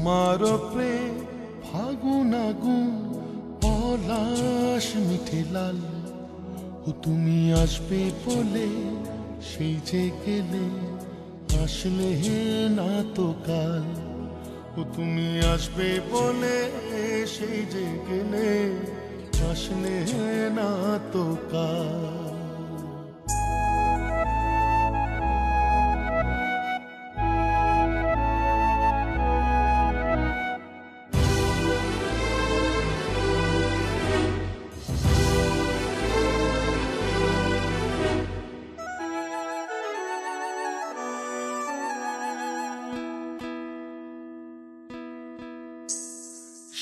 তোমার প্রেম ফাগুন আগুন পলাশ মিঠে লাল, ও তুমি আসবে বলে সেই যে গেলে, আসলে না তো কাল। ও তুমি আসবে বলে সেই যে গেলে, আসলে না তো কাল।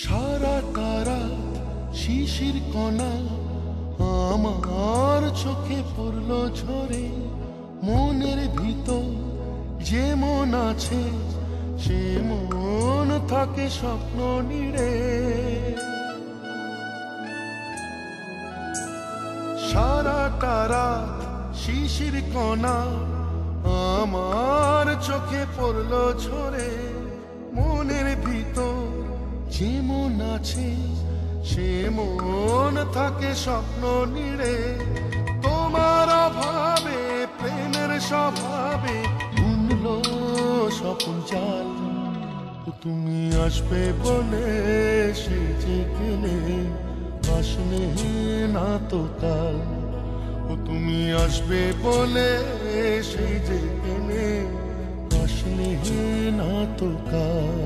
সারাটা রাত শিশির কণা আমার চোখে পড়লো ঝরে, মনের ভিতর যে মন আছে সে মন থাকে স্বপ্ন নিড়ে। সারাটা রাত শিশির কণা আমার চোখে পড়লো ঝরে, মনের ভিতর যে মন আছে সে মন থাকে স্বপ্ন নিড়ে। তোমার অভাবে প্রেমের স্বভাবে বুনলো স্বপ্ন জাল, তুমি আসবে বলে সে যে গেলে, আসলে না তো কাল। ও তুমি আসবে বলে সেই যে গেলে, আসলে না তো কাল।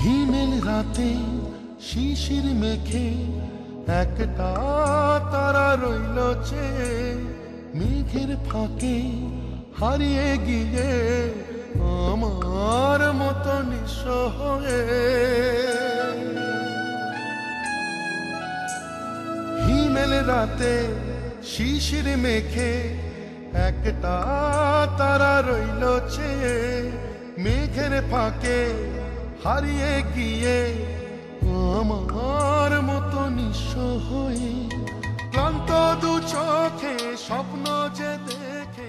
হিমেল রাতে শিশির মেঘে একটা তারা রইল চেয়ে, মেঘের ফাঁকে হারিয়ে গিয়ে আমার মতো নিঃস্ব হয়ে। হিমেল রাতে শিশির মেঘে একটা তারা রইল চেয়ে, মেঘের ফাঁকে হারিয়ে গিয়ে আমার মতো নিঃস্ব হয়ে। ক্লান্ত দু চোখে স্বপ্ন যে দেখে,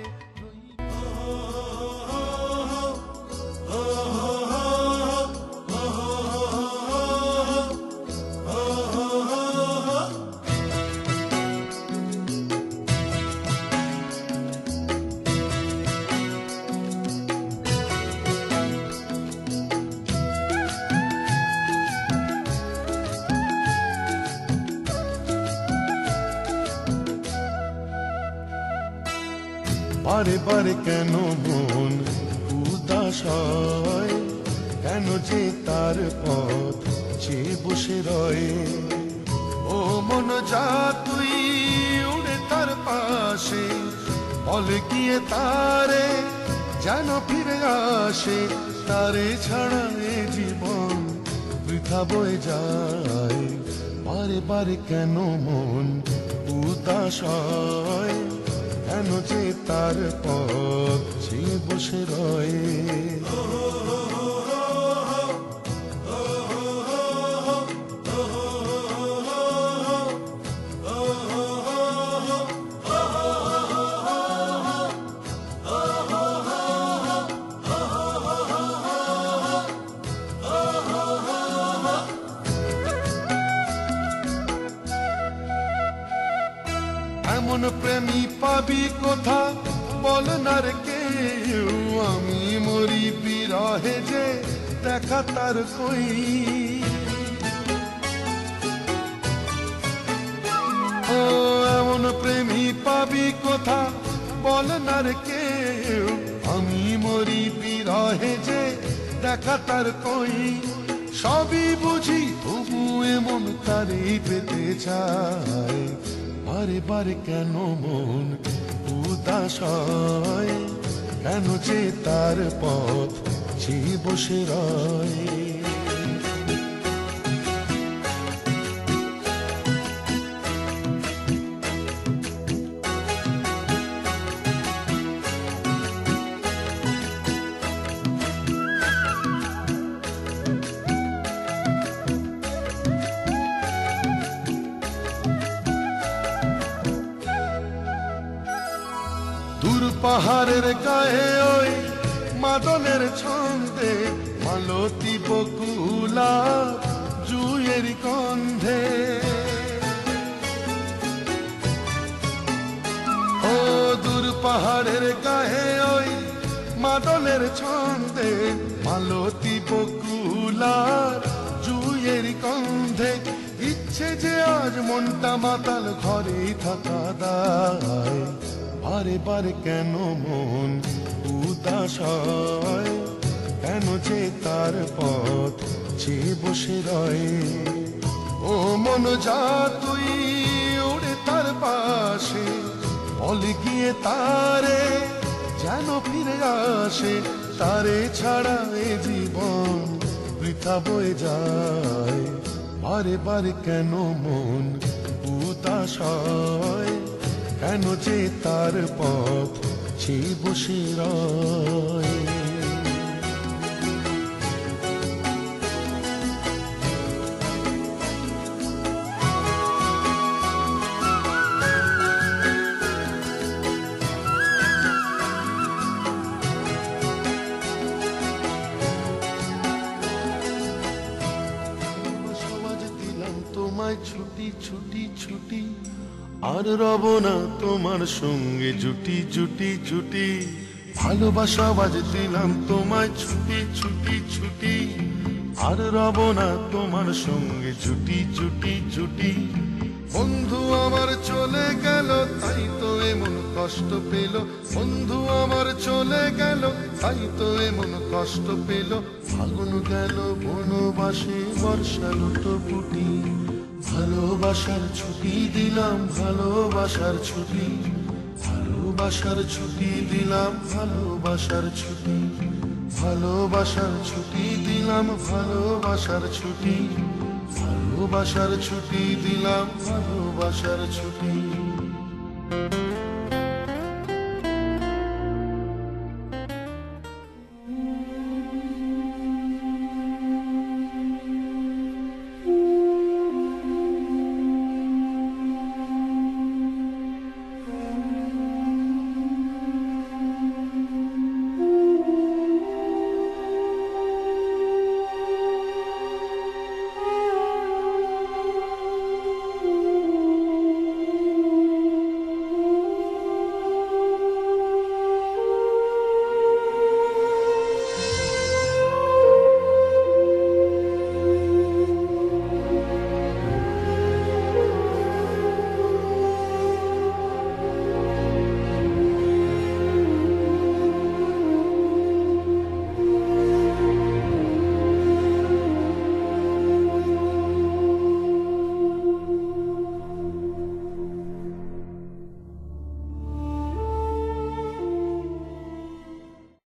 বারে বারে কেন মন উদাস হয়, কেন যে তার পথ চেয়ে বসে রয়ে। ও মন যা তুই উড়ে তার পাশে, বলে গিয়ে তারে যেন ফিরে আসে। তারে ছাড়া এ জীবন বৃথা বয়ে যায়। বারে বারে কেন মন উদাস হয়, কেন যে তার পথ চেয়ে বসে রয়ে। এমন প্রেমী পাবি কোথা বল না রে কেউ, আমি মরি বিরহে যে দেখা তার কই। ও এমন প্রেমী পাবি কোথা বল না রে কেউ, আমি মরি বিরহে যে দেখা তার কই। সবই বুঝি তবু এমন তারেই পেতে চায়। বারে বারে কেন মন উদাস হয়, কেন যে তার পথ চেয়ে বসে রয়। পাহাড়ের গায়ে ওই মাদলের ছন্দে মালতী বকুলা জুয়ের গন্ধে ও দূর পাহাড়ের গায়ে ওই মাদলের ছন্দে মালতী বকুলার জুয়ের গন্ধে ইচ্ছে যে আজ মনটা মাতাল ঘরেই থাকা দায় বারে বারে কেন মন উদাস হয় কেন যে তার পথ চেয়ে বসে রয় ও মন যা তুই উড়ে তার পাশে বল গিয়ে তারে যেন ফিরে আসে তারে ছাড়া এ জীবন বৃথা বয়ে যায় বারে বারে কেন মন উদাস হয় কেন যে তার পথ চেয়ে বসে রয় তোমায় ছুটি ছুটি ছুটি আর রব না তোমার সঙ্গে জুটি জুটি জুটি ভালোবাসা বাজ দিলাম তোমায় ছুটি ছুটি ছুটি আর রব না তোমার সঙ্গে জুটি জুটি জুটি বন্ধু আমার চলে গেল তাই তো এমন কষ্ট পেল বন্ধু আমার চলে গেল তাই তো এমন কষ্ট পেল ফাগুন গেল বনবাসে বর্ষা লুটো পুটি ভালোবাসার ছুটি দিলাম ভালোবাসার ছুটি ভালোবাসার ছুটি দিলাম ভালোবাসার ছুটি ভালোবাসার ছুটি দিলাম ভালোবাসার ছুটি ভালোবাসার ছুটি দিলাম ভালোবাসার ছুটি